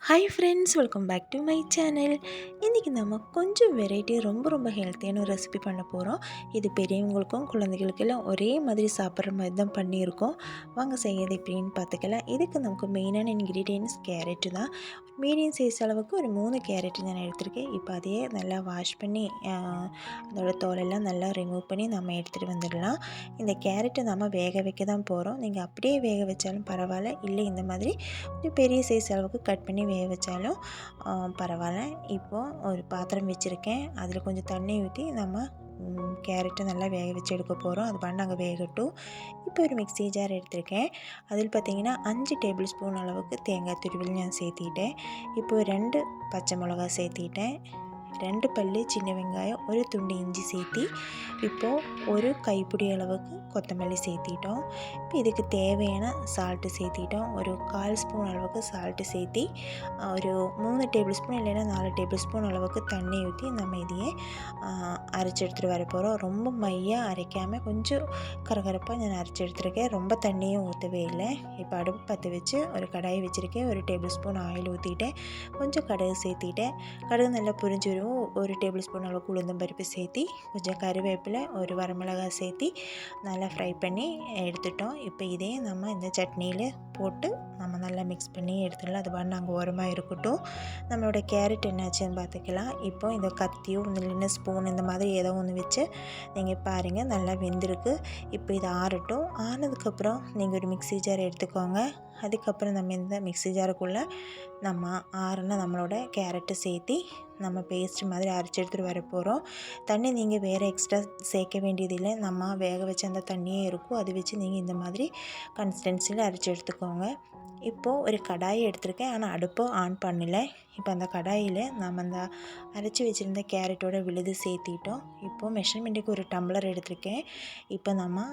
Hi friends, welcome back to my channel. இன்றைக்கி நம்ம கொஞ்சம் வெரைட்டி ரொம்ப ஹெல்த்தியான ஒரு ரெசிபி பண்ண போகிறோம். இது பெரியவங்களுக்கும் குழந்தைகளுக்கெல்லாம் ஒரே மாதிரி சாப்பிட்ற மாதிரி தான் பண்ணியிருக்கோம். வாங்க செய்யறது எப்படின்னு பார்த்துக்கலாம். இதுக்கு நமக்கு மெயினான இன்க்ரீடியன்ட்ஸ் கேரட்டு தான். மீடியம் சைஸ் அளவுக்கு ஒரு 3 கேரட்டு நான் எடுத்திருக்கேன். இப்போ அதையே நல்லா வாஷ் பண்ணி அதோட தோலெல்லாம் நல்லா ரிமூவ் பண்ணி நம்ம எடுத்துகிட்டு வந்துடலாம். இந்த கேரட்டை நம்ம வேக வைக்க தான் போகிறோம். நீங்கள் அப்படியே வேக வச்சாலும் பரவாயில்ல, இல்லை இந்த மாதிரி பெரிய சைஸ் அளவுக்கு கட் பண்ணி வேக வச்சாலும் பரவாயில்ல. இப்போது ஒரு பாத்திரம் வச்சுருக்கேன். அதில் கொஞ்சம் தண்ணி ஊற்றி நம்ம கேரட்டை நல்லா வேக வச்சு எடுக்க போகிறோம். அது பண்ணாங்க வேகட்டும். இப்போ ஒரு மிக்ஸி ஜார் எடுத்திருக்கேன். அதில் பார்த்திங்கன்னா 5 டேபிள் ஸ்பூன் அளவுக்கு தேங்காய் துருவல் நான் சேர்த்திட்டேன். இப்போ 2 பச்சை மிளகா சேர்த்திட்டேன். 2 பல்லு சின்ன வெங்காயம், ஒரு துண்டு இஞ்சி சேர்த்தி இப்போது ஒரு கைப்பிடி அளவுக்கு கொத்தமல்லி சேர்த்திட்டோம். இப்போ இதுக்கு தேவையான சால்ட்டு சேர்த்திட்டோம். ஒரு 1/4 ஸ்பூன் அளவுக்கு சால்ட்டு சேர்த்தி ஒரு 3 டேபிள் ஸ்பூன் இல்லைன்னா 4 டேபிள் ஸ்பூன் அளவுக்கு தண்ணி ஊற்றி நம்ம இதையே அரைச்சி எடுத்துகிட்டு வர போகிறோம். ரொம்ப மையாக அரைக்காமல் கொஞ்சம் கரகரப்பாக நான் அரைச்சி எடுத்துருக்கேன். ரொம்ப தண்ணியும் ஊற்றவே இல்லை. இப்போ அடுப்பு பற்ற வச்சு ஒரு கடாயை வச்சுருக்கேன். ஒரு டேபிள் ஸ்பூன் ஆயில் ஊற்றிட்டேன். கொஞ்சம் கடுகு சேர்த்திட்டேன். கடுகு நல்லா புரிஞ்சு வரும். ஒரு டேபிள் ஸ்பூன் அளவுக்கு உளுந்தம்பருப்பு சேர்த்தி கொஞ்சம் கருவேப்பிலை, ஒரு வரமிளகாய் சேர்த்தி நல்லா ஃப்ரை பண்ணி எடுத்துட்டோம். இப்போ இதே நம்ம இந்த சட்னியில் போட்டு நம்ம நல்லா மிக்ஸ் பண்ணி எடுத்துடலாம். அது பண்ண அங்கே ஓரமாக இருக்கட்டும். நம்மளோட கேரட் என்னாச்சுன்னு பார்த்துக்கலாம். இப்போ இந்த கத்தியோ இல்லைன்னா ஸ்பூன் இந்த மாதிரி ஏதோ ஒன்று வச்சு நீங்கள் பாருங்கள், நல்லா வெந்திருக்கு. இப்போ இது ஆறட்டும். ஆனதுக்கப்புறம் நீங்கள் ஒரு மிக்ஸி ஜார் எடுத்துக்கோங்க. அதுக்கப்புறம் நம்ம இந்த மிக்ஸி ஜாருக்குள்ளே நம்ம ஆறுன நம்மளோட கேரட்டை சேர்த்தி நம்ம பேஸ்ட் மாதிரி அரைச்சி எடுத்துகிட்டு வர போகிறோம். தண்ணி நீங்கள் வேறு எக்ஸ்ட்ரா சேர்க்க வேண்டியதில்லை. நம்ம வேக வச்ச அந்த தண்ணியே இருக்கும். அது வச்சு நீங்கள் இந்த மாதிரி கன்சிஸ்டன்சியில் அரைச்சி எடுத்துக்கோங்க. இப்போது ஒரு கடாயை எடுத்திருக்கேன், ஆனால் அடுப்பை ஆன் பண்ணலை. இப்போ அந்த கடாயில் நம்ம அந்த அரைச்சி வச்சுருந்த கேரட்டோட விழுது சேர்த்திட்டோம். இப்போது மெஷர்மெண்ட்டுக்கு ஒரு டம்ளர் எடுத்திருக்கேன். இப்போ நம்ம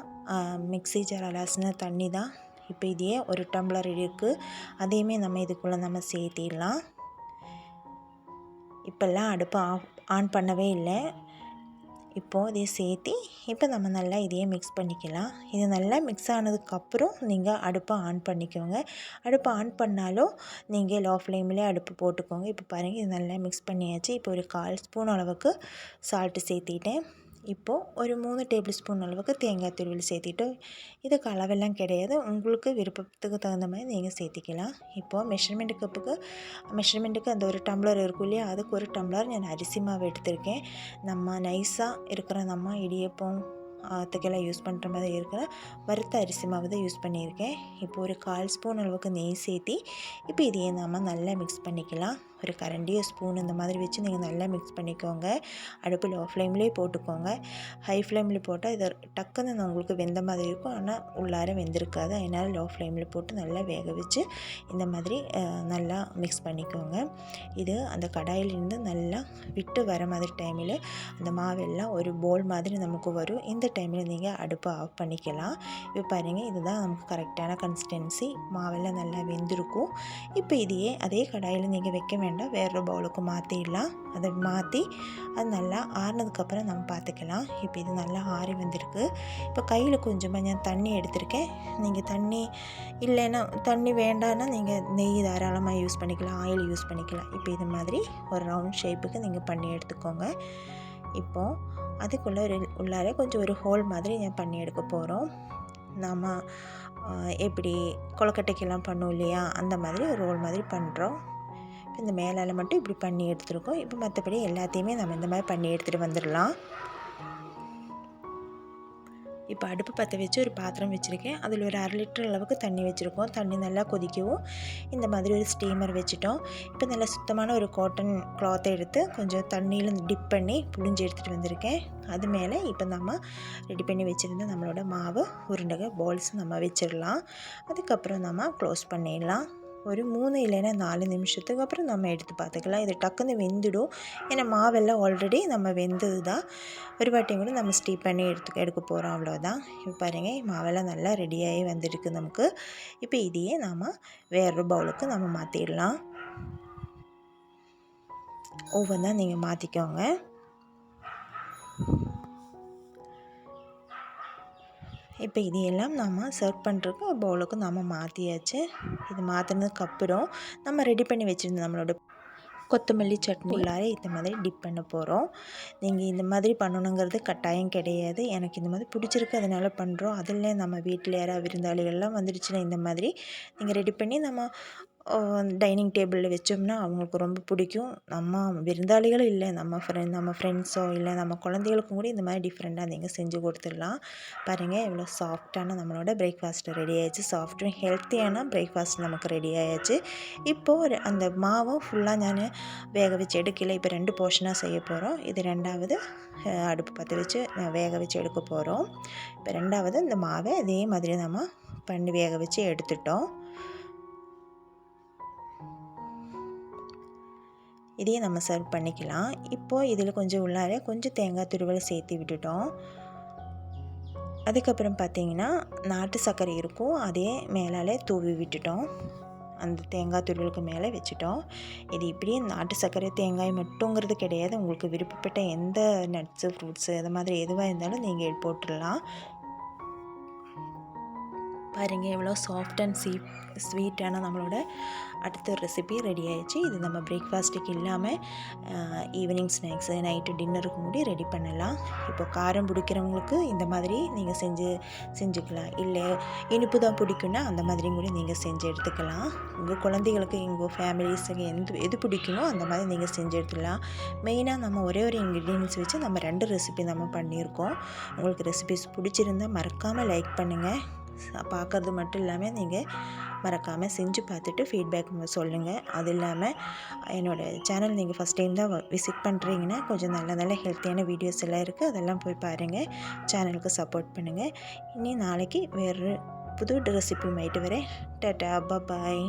மிக்ஸி ஜார் அலசின தண்ணி தான். இப்போ இதையே ஒரு டம்ளர் இருக்குது, அதையுமே நம்ம இதுக்குள்ளே நம்ம சேர்த்திடலாம். இப்போல்லாம் அடுப்பு ஆன் பண்ணவே இல்லை. இப்போது இதை சேர்த்தி இப்போ நம்ம நல்லா இதையே மிக்ஸ் பண்ணிக்கலாம். இது நல்லா மிக்ஸ் ஆனதுக்கப்புறம் நீங்கள் அடுப்பை ஆன் பண்ணிக்கோங்க. அடுப்பை ஆன் பண்ணாலும் நீங்கள் லோ ஃப்ளேம்லேயே அடுப்பு போட்டுக்கோங்க. இப்போ பாருங்கள், இது நல்லா மிக்ஸ் பண்ணியாச்சு. இப்போ ஒரு 1/4 ஸ்பூன் அளவுக்கு சால்ட்டு சேர்த்திட்டேன். இப்போது ஒரு 3 டேபிள் ஸ்பூன் அளவுக்கு தேங்காய் துருவல் சேர்த்திட்டோம். இதுக்கு அளவெல்லாம் கிடையாது, உங்களுக்கு விருப்பத்துக்கு தகுந்த மாதிரி நீங்கள் சேர்த்திக்கலாம். இப்போது மெஷர்மெண்ட்டுக்கு அந்த ஒரு டம்ளர் இருக்கும் இல்லையா, அதுக்கு ஒரு டம்ளர் நான் அரிசி மாவு எடுத்திருக்கேன். நம்ம நைஸாக இருக்கிற நம்ம இடியப்பம் அதுக்கெல்லாம் யூஸ் பண்ணுற மாதிரி இருக்கிற வறுத்த அரிசி மாவு தான் யூஸ் பண்ணியிருக்கேன். இப்போ ஒரு 1/4 ஸ்பூன் அளவுக்கு நெய் சேர்த்தி இப்போ இதையே நம்ம நல்லா மிக்ஸ் பண்ணிக்கலாம். ஒரு கரண்டியோ ஸ்பூன் இந்த மாதிரி வச்சு நீங்கள் நல்லா மிக்ஸ் பண்ணிக்கோங்க. அடுப்பு லோ ஃப்ளேம்லேயே போட்டுக்கோங்க. ஹை ஃப்ளேமில் போட்டால் இது டக்குன்னு உங்களுக்கு வெந்த மாதிரி இருக்கும், ஆனால் உள்ளார வெந்திருக்காது. அதனால் லோ ஃப்ளேமில் போட்டு நல்லா வேக வச்சு இந்த மாதிரி நல்லா மிக்ஸ் பண்ணிக்கோங்க. இது அந்த கடாயிலிருந்து நல்லா விட்டு வர மாதிரி டைமில் அந்த மாவெல்லாம் ஒரு போல் மாதிரி நமக்கு வரும். இந்த டைமில் நீங்கள் அடுப்பை ஆஃப் பண்ணிக்கலாம். இப்போ பாருங்கள், இதுதான் நமக்கு கரெக்டான கன்சிஸ்டன்சி. மாவெல்லாம் நல்லா வெந்திருக்கும். இப்போ இதையே அதே கடாயில் நீங்கள் வைக்க வேண்டாம், வேறு பவுலுக்கு மாற்றிடலாம். அதை மாற்றி அது நல்லா ஆறினதுக்கப்புறம் நம்ம பார்த்துக்கலாம். இப்போ இது நல்லா ஆறி வந்திருக்கு. இப்போ கையில் கொஞ்சமாக நான் தண்ணி எடுத்திருக்கேன். நீங்கள் தண்ணி இல்லைன்னா தண்ணி வேண்டான்னா நீங்கள் நெய் தாராளமாக யூஸ் பண்ணிக்கலாம், ஆயில் யூஸ் பண்ணிக்கலாம். இப்போ இது மாதிரி ஒரு ரவுண்ட் ஷேப்புக்கு நீங்கள் பண்ணி எடுத்துக்கோங்க. இப்போது அதுக்குள்ளே உள்ளார கொஞ்சம் ஒரு ஹோல் மாதிரி நான் பண்ணி எடுக்க போகிறோம். நாம் எப்படி கொழுக்கட்டைக்கெல்லாம் பண்ணுவோம் இல்லையா, அந்த மாதிரி ஒரு ரோல் மாதிரி பண்ணுறோம். இந்த மேலால் மட்டும் இப்படி பண்ணி எடுத்துருக்கோம். இப்போ மற்றபடி எல்லாத்தையுமே நம்ம இந்த மாதிரி பண்ணி எடுத்துகிட்டு வந்துடலாம். இப்போ அடுப்பு பற்ற வச்சு ஒரு பாத்திரம் வச்சுருக்கேன். அதில் ஒரு 1/2 லிட்டர் அளவுக்கு தண்ணி வச்சுருக்கோம். தண்ணி நல்லா கொதிக்கவும் இந்த மாதிரி ஒரு ஸ்டீமர் வச்சுட்டோம். இப்போ நல்லா சுத்தமான ஒரு காட்டன் கிளாத்தை எடுத்து கொஞ்சம் தண்ணியில் டிப் பண்ணி புழிஞ்சு எடுத்துகிட்டு வந்திருக்கேன். அது மேலே இப்போ நம்ம ரெடி பண்ணி வச்சுருந்த நம்மளோட மாவு உருண்டை பால்ஸ் நம்ம வச்சிடலாம். அதுக்கப்புறம் நம்ம க்ளோஸ் பண்ணிடலாம். ஒரு 3 இல்லைன்னா 4 நிமிஷத்துக்கு அப்புறம் நம்ம எடுத்து பார்த்துக்கலாம். இது டக்குன்னு வெந்துடும். ஏன்னா மாவெல்லாம் ஆல்ரெடி நம்ம வெந்தது தான். ஒரு வாட்டியும் கூட நம்ம ஸ்டீப் பண்ணி எடுக்க போகிறோம், அவ்வளோதான். இப்போ பாருங்கள், மாவெல்லாம் நல்லா ரெடியாகி வந்துருக்கு நமக்கு. இப்போ இதையே நாம் வேறு பவுலுக்கு நம்ம மாற்றிடலாம். ஒவ்வொன்றா நீங்கள் மாற்றிக்கோங்க. இப்போ இது எல்லாம் நம்ம சர்வ் பண்ணுறதுக்கு பவுலுக்கு நம்ம மாற்றியாச்சு. இது மாற்றினதுக்கப்புறம் நம்ம ரெடி பண்ணி வச்சுருந்த நம்மளோட கொத்தமல்லி சட்னி உள்ளார இந்த மாதிரி டிப் பண்ண போகிறோம். நீங்கள் இந்த மாதிரி பண்ணணுங்கிறது கட்டாயம் கிடையாது. எனக்கு இந்த மாதிரி பிடிச்சிருக்கு அதனால் பண்ணுறோம். அதில் நம்ம வீட்டில் யாராவது விருந்தாளிகள்லாம் வந்துடுச்சுன்னா இந்த மாதிரி நீங்கள் ரெடி பண்ணி நம்ம டைனிங் டேபிளில் வச்சோம்னா அவங்களுக்கு ரொம்ப பிடிக்கும். நம்ம விருந்தாளிகளும் இல்லை, நம்ம ஃப்ரெண்ட்ஸோ இல்லை நம்ம குழந்தைகளுக்கும் கூட இந்த மாதிரி டிஃப்ரெண்ட்டாக நீங்கள் செஞ்சு கொடுத்துடலாம். பாருங்கள் எவ்வளோ சாஃப்டான நம்மளோட பிரேக்ஃபாஸ்ட் ரெடி ஆகிடுச்சு. சாஃப்ட்டும் ஹெல்த்தியான பிரேக்ஃபாஸ்ட் நமக்கு ரெடி ஆகிடுச்சு. இப்போது அந்த மாவும் ஃபுல்லாக நான் வேக வச்சு எடுக்கல. இப்போ 2 போர்ஷனாக செய்ய போகிறோம். இது 2வது அடுப்பு பற்ற வச்சு வேக வச்சு எடுக்க போகிறோம். இப்போ 2வது இந்த மாவை இதே மாதிரி நம்ம பண்ணி வேக வச்சு எடுத்துட்டோம். இதையும் நம்ம சர்வ் பண்ணிக்கலாம். இப்போது இதில் கொஞ்சம் உள்ளார கொஞ்சம் தேங்காய் துருவல் சேர்த்து விட்டுட்டோம். அதுக்கப்புறம் பார்த்திங்கன்னா நாட்டு சர்க்கரை இருக்கும், அதே மேலாலே தூவி விட்டுட்டோம். அந்த தேங்காய் துருவலுக்கு மேலே வச்சுட்டோம். இது இப்படியே நாட்டு சர்க்கரை தேங்காய் மட்டுங்கிறது கிடையாது. உங்களுக்கு விருப்பப்பட்ட எந்த நட்ஸு ஃப்ரூட்ஸு அது மாதிரி எதுவாக இருந்தாலும் நீங்கள் போட்டுடலாம். பாருங்கள் எவ்வளோ சாஃப்ட் அண்ட் ஸ்வீட்டான நம்மளோட அடுத்த ரெசிபி ரெடி ஆகிடுச்சு. இது நம்ம பிரேக்ஃபாஸ்ட்டுக்கு இல்லாமல் ஈவினிங் ஸ்நாக்ஸு நைட்டு டின்னருக்கு கூட ரெடி பண்ணலாம். இப்போ காரம் பிடிக்கிறவங்களுக்கு இந்த மாதிரி நீங்கள் செஞ்சுக்கலாம். இல்லை இனிப்பு தான் பிடிக்குன்னா அந்த மாதிரியும் கூட நீங்கள் செஞ்சு எடுத்துக்கலாம். உங்கள் குழந்தைகளுக்கு உங்கள் ஃபேமிலிஸுக்கு எது பிடிக்குமோ அந்த மாதிரி நீங்கள் செஞ்சு எடுத்துக்கலாம். மெயினாக நம்ம ஒரே ஒரு இன்க்ரீடியன்ஸ் வச்சு நம்ம 2 ரெசிபி நம்ம பண்ணியிருக்கோம். உங்களுக்கு ரெசிபிஸ் பிடிச்சிருந்தால் மறக்காமல் லைக் பண்ணுங்கள். பார்க்குறது மட்டும் இல்லாமல் நீங்கள் மறக்காமல் செஞ்சு பார்த்துட்டு ஃபீட்பேக் சொல்லுங்கள். அது இல்லாமல் என்னோடய சேனல் நீங்கள் ஃபஸ்ட் டைம் தான் விசிட் பண்ணுறீங்கன்னா கொஞ்சம் நல்ல ஹெல்த்தியான வீடியோஸ் எல்லாம் இருக்குது, அதெல்லாம் போய் பாருங்கள். சேனலுக்கு சப்போர்ட் பண்ணுங்கள். இனி நாளைக்கு வேறு புது ரெசிபி ஆகிட்டு வரேன். டாடா பாய்.